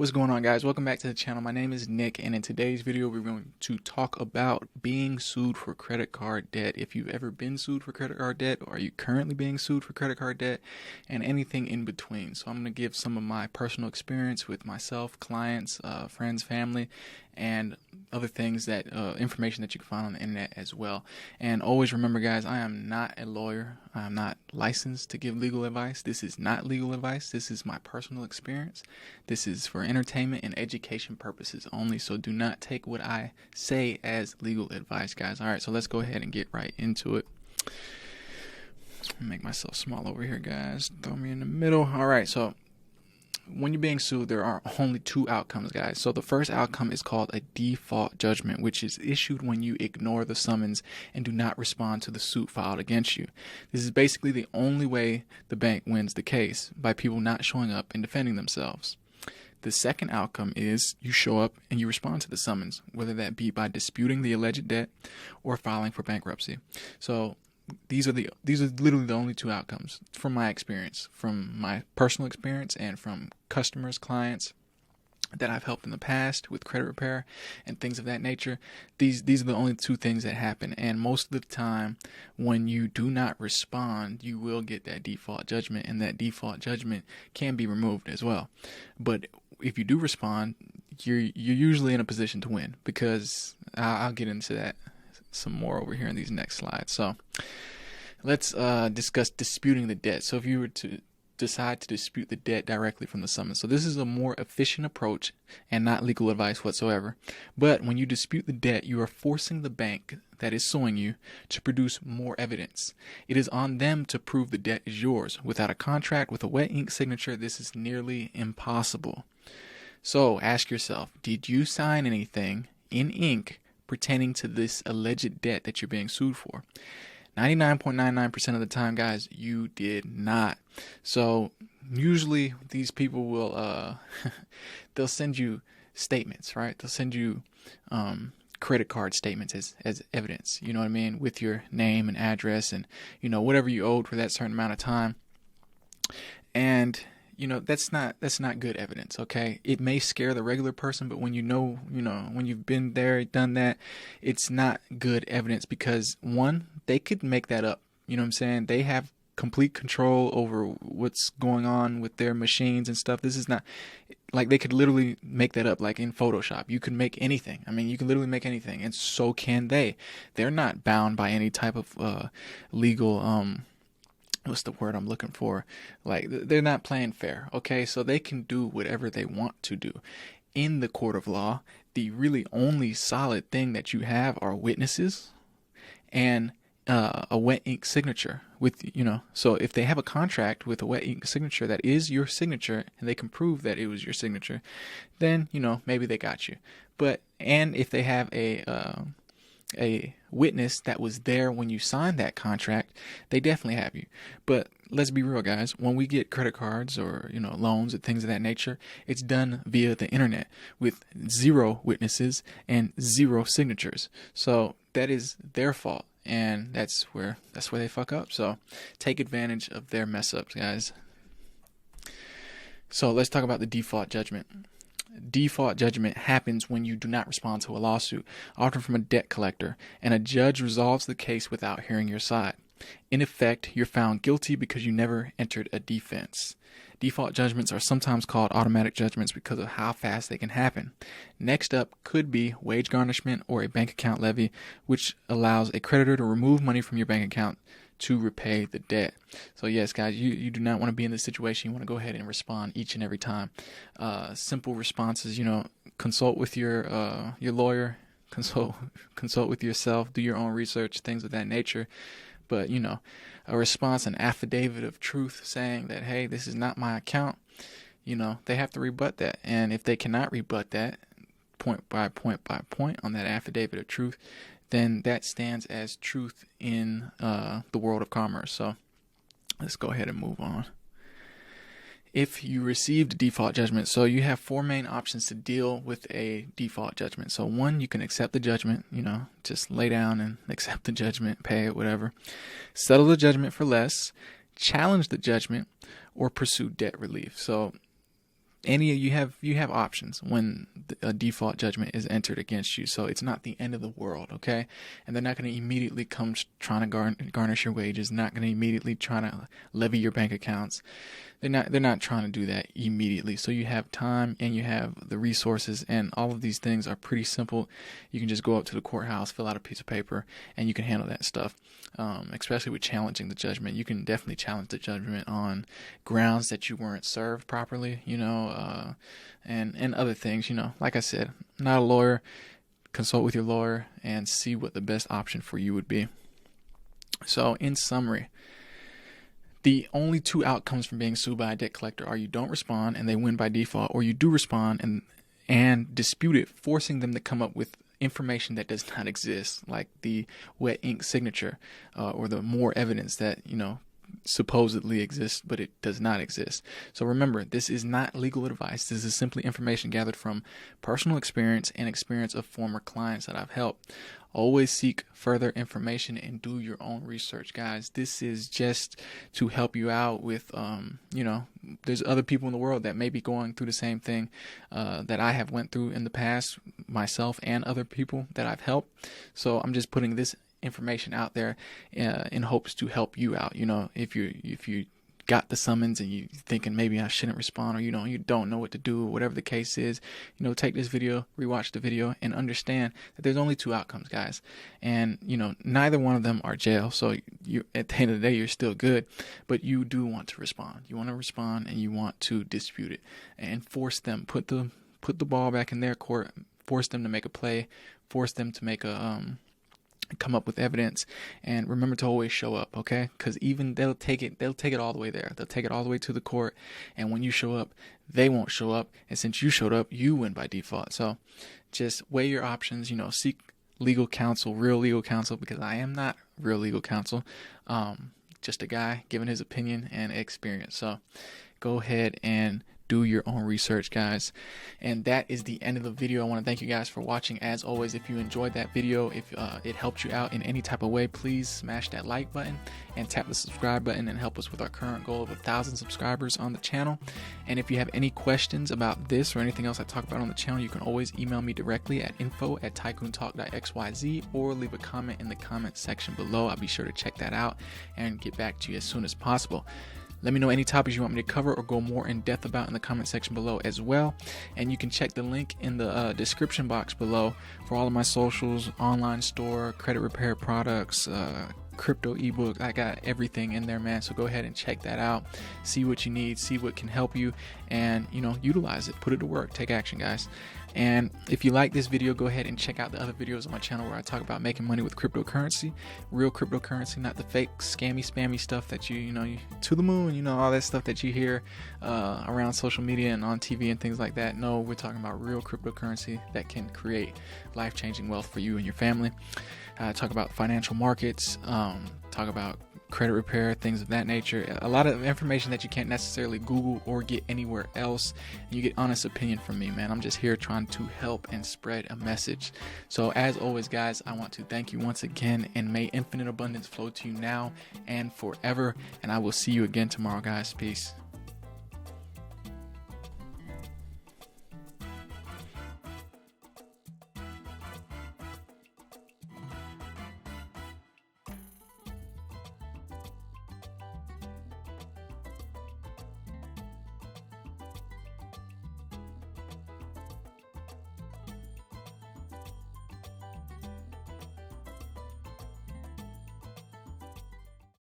What's going on, guys? Welcome back to the channel. My name is Nick, and in today's video we're going to talk about being sued for credit card debt. If you've ever been sued for credit card debt, or are you currently being sued for credit card debt, and anything in between. So I'm going to give some of my personal experience with myself, clients, friends, family, and other things that information that you can find on the internet as well. And always remember, guys, I am not a lawyer. I am not licensed to give legal advice. This is not legal advice. This is my personal experience. This is for entertainment and education purposes only, so do not take what I say as legal advice, guys. All right, so let's go ahead and get right into it. Make myself small over here, guys. Throw me in the middle. All right, so when you're being sued, there are only two outcomes, guys. So the first outcome is called a default judgment, which is issued when you ignore the summons and do not respond to the suit filed against you. This is basically the only way the bank wins the case, by people not showing up and defending themselves. The second outcome is you show up and you respond to the summons, whether that be by disputing the alleged debt or filing for bankruptcy. So these are literally the only two outcomes from my experience, from my personal experience, and from customers, clients that I've helped in the past with credit repair and things of that nature. These are the only two things that happen, and most of the time when you do not respond, you will get that default judgment, and that default judgment can be removed as well. But if you do respond, you're usually in a position to win, because I'll get into that some more over here in these next slides. So let's discuss disputing the debt. So if you were to decide to dispute the debt directly from the summons, so this is a more efficient approach and not legal advice whatsoever. But when you dispute the debt, you are forcing the bank that is suing you to produce more evidence. It is on them to prove the debt is yours. Without a contract with a wet ink signature, this is nearly impossible. So ask yourself, did you sign anything in ink pertaining to this alleged debt that you're being sued for? 99.99% of the time, guys, you did not. So usually these people will they'll send you statements, right? They'll send you credit card statements as evidence, you know what I mean, with your name and address and, you know, whatever you owed for that certain amount of time. And you know, that's not good evidence, okay? It may scare the regular person, but when you know, when you've been there, done that, it's not good evidence, because one, they could make that up. You know what I'm saying? They have complete control over what's going on with their machines and stuff. This is not like they could literally make that up, like in Photoshop. You can make anything. I mean, you can literally make anything, and so can they. They're not bound by any type of legal what's the word I'm looking for? Like, they're not playing fair, okay? So they can do whatever they want to do. In the court of law, the really only solid thing that you have are witnesses and a wet ink signature with, you know, so if they have a contract with a wet ink signature that is your signature, and they can prove that it was your signature, then, you know, maybe they got you. But, and if they have a witness that was there when you signed that contract, they definitely have you. But let's be real, guys, when we get credit cards or, you know, loans and things of that nature, it's done via the internet with zero witnesses and zero signatures. So that is their fault, and that's where they fuck up. So take advantage of their mess ups, guys. So let's talk about the default judgment. Default judgment happens when you do not respond to a lawsuit, often from a debt collector, and a judge resolves the case without hearing your side. In effect, you're found guilty because you never entered a defense. Default judgments are sometimes called automatic judgments because of how fast they can happen. Next up could be wage garnishment or a bank account levy, which allows a creditor to remove money from your bank account to repay the debt. So yes, guys, you do not want to be in this situation. You want to go ahead and respond each and every time. Simple responses, you know, consult with your lawyer, consult with yourself, do your own research, things of that nature. But, you know, a response, an affidavit of truth saying that, hey, this is not my account, you know, they have to rebut that. And if they cannot rebut that point by point by point on that affidavit of truth, then that stands as truth in the world of commerce. So let's go ahead and move on. If you received a default judgment, so you have four main options to deal with a default judgment. So one, you can accept the judgment, you know, just lay down and accept the judgment, pay it, whatever. Settle the judgment for less, challenge the judgment, or pursue debt relief. So you have options when a default judgment is entered against you. So it's not the end of the world, okay? And they're not going to immediately come trying to garnish your wages, not going to immediately trying to levy your bank accounts. They're not trying to do that immediately. So you have time and you have the resources, and all of these things are pretty simple. You can just go up to the courthouse, fill out a piece of paper, and you can handle that stuff. Especially with challenging the judgment, you can definitely challenge the judgment on grounds that you weren't served properly, and other things. Like I said, I'm not a lawyer. Consult with your lawyer and see what the best option for you would be. So in summary, the only two outcomes from being sued by a debt collector are you don't respond and they win by default, or you do respond and dispute it, forcing them to come up with information that does not exist, like the wet ink signature, or the more evidence that supposedly exists, but it does not exist. So remember, this is not legal advice. This is simply information gathered from personal experience and experience of former clients that I've helped. Always seek further information and do your own research, guys. This is just to help you out with, there's other people in the world that may be going through the same thing that I have went through in the past, myself and other people that I've helped. So I'm just putting this information out there in hopes to help you out. If you got the summons and you thinking maybe I shouldn't respond, or you don't know what to do, or whatever the case is, take this video, rewatch the video, and understand that there's only two outcomes, guys. And neither one of them are jail. So you, at the end of the day, you're still good, but you do want to respond. You want to respond and you want to dispute it and force them, put the ball back in their court, force them to make a play, force them to make come up with evidence, and remember to always show up, okay? Because even they'll take it all the way there. They'll take it all the way to the court, and when you show up, they won't show up, and since you showed up, you win by default. So just weigh your options, seek legal counsel, real legal counsel, because I am not real legal counsel, just a guy giving his opinion and experience. So go ahead and do your own research, guys. And that is the end of the video. I want to thank you guys for watching. As always, if you enjoyed that video, if it helped you out in any type of way, please smash that like button and tap the subscribe button and help us with our current goal of 1,000 subscribers on the channel. And if you have any questions about this or anything else I talk about on the channel, you can always email me directly at info@tycoontalk.xyz, or leave a comment in the comment section below. I'll be sure to check that out and get back to you as soon as possible. Let me know any topics you want me to cover or go more in depth about in the comment section below as well. And you can check the link in the description box below for all of my socials, online store, credit repair products, crypto ebook. I got everything in there, man. So go ahead and check that out. See what you need, see what can help you, and utilize it. Put it to work. Take action, guys. And if you like this video, go ahead and check out the other videos on my channel where I talk about making money with cryptocurrency, real cryptocurrency, not the fake scammy spammy stuff that you to the moon, all that stuff that you hear around social media and on TV and things like that. No, we're talking about real cryptocurrency that can create life-changing wealth for you and your family. Talk about financial markets, talk about credit repair, things of that nature. A lot of information that you can't necessarily Google or get anywhere else. You get honest opinion from me, man. I'm just here trying to help and spread a message. So as always, guys, I want to thank you once again, and may infinite abundance flow to you now and forever. And I will see you again tomorrow, guys. Peace.